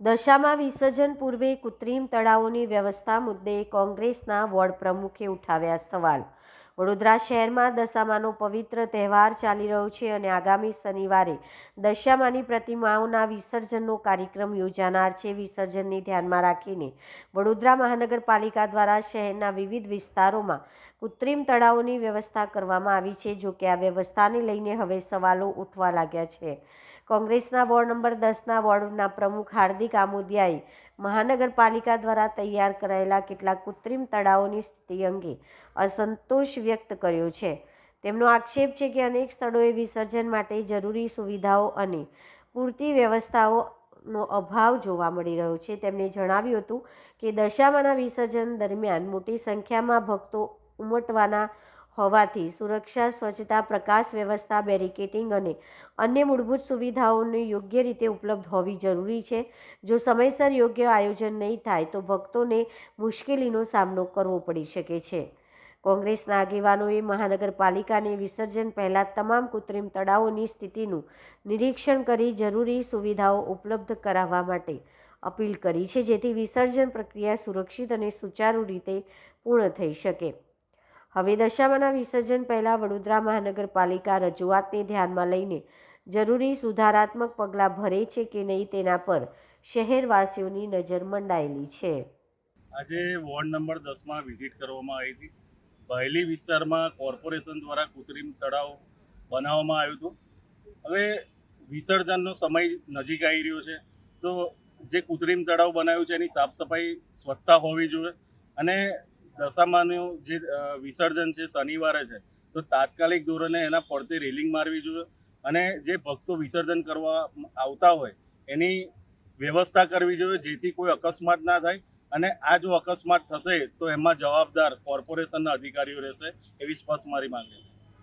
દશામાં વિસર્જન પૂર્વે કૃત્રિમ તળાવોની વ્યવસ્થા મુદ્દે કોંગ્રેસના વોર્ડ પ્રમુખે ઉઠાવ્યા સવાલ. વડોદરા શહેરમાં દશામાનો પવિત્ર તહેવાર ચાલી રહ્યો છે અને આગામી શનિવારે દશામાની પ્રતિમાઓના વિસર્જનનો કાર્યક્રમ યોજાનાર છે. વિસર્જનને ધ્યાનમાં રાખીને વડોદરા મહાનગરપાલિકા દ્વારા શહેરના વિવિધ વિસ્તારોમાં કૃત્રિમ તળાવોની વ્યવસ્થા કરવામાં આવી છે. જોકે આ વ્યવસ્થાને લઈને હવે સવાલો ઉઠવા લાગ્યા છે. કોંગ્રેસના વોર્ડ નંબર 10ના વોર્ડના પ્રમુખ હાર્દિક આમોદિયાએ મહાનગરપાલિકા દ્વારા તૈયાર કરાયેલા કેટલાક કૃત્રિમ તળાવોની સ્થિતિ અંગે અસંતોષ વ્યક્ત કર્યો છે. તેમનો આક્ષેપ છે કે અનેક સ્થળોએ વિસર્જન માટે જરૂરી સુવિધાઓ અને પૂરતી વ્યવસ્થાઓનો અભાવ જોવા મળી રહ્યો છે. તેમણે જણાવ્યું હતું કે દશામાના વિસર્જન દરમિયાન મોટી સંખ્યામાં ભક્તો ઉમટવાના હોવાથી સુરક્ષા, સ્વચ્છતા, પ્રકાશ વ્યવસ્થા, બેરિકેડિંગ અને અન્ય મૂળભૂત સુવિધાઓની યોગ્ય રીતે ઉપલબ્ધ હોવી જરૂરી છે. જો સમયસર યોગ્ય આયોજન નહીં થાય તો ભક્તોને મુશ્કેલીનો સામનો કરવો પડી શકે છે. કોંગ્રેસના આગેવાનોએ મહાનગરપાલિકાને વિસર્જન પહેલાં તમામ કૃત્રિમ તળાવોની સ્થિતિનું નિરીક્ષણ કરી જરૂરી સુવિધાઓ ઉપલબ્ધ કરાવવા માટે અપીલ કરી છે, જેથી વિસર્જન પ્રક્રિયા સુરક્ષિત અને સુચારુ રીતે પૂર્ણ થઈ શકે. હવે દશામાના વિસર્જન પહેલાં વડોદરા મહાનગરપાલિકા રજૂઆતને ધ્યાનમાં લઈને જરૂરી સુધારાત્મક પગલાં ભરે છે કે નહીં તેના પર શહેરવાસીઓની નજર મંડાયેલી છે. આજે વોર્ડ નંબર 10માં વિઝિટ કરવામાં આવી હતી. બહેલી વિસ્તારમાં કોર્પોરેશન દ્વારા કૃત્રિમ તળાવ બનાવવામાં આવ્યું હતું. હવે વિસર્જનનો સમય નજીક આવી રહ્યો છે, તો જે કૃત્રિમ તળાવ બનાવ્યું છે એની સાફ સફાઈ સ્વચ્છતા હોવી જોઈએ અને દશામાનું જે વિસર્જન છે શનિવારે છે, તો તાત્કાલિક ધોરણે એના ફરતે રેલિંગ મારવી જોઈએ અને જે ભક્તો વિસર્જન કરવા આવતા હોય એની વ્યવસ્થા કરવી જોઈએ, જેથી કોઈ અકસ્માત ના થાય. અને આ જો અકસ્માત થશે તો એમાં જવાબદાર કોર્પોરેશનના અધિકારીઓ રહેશે, એવી સ્પષ્ટ મારી માંગ છે.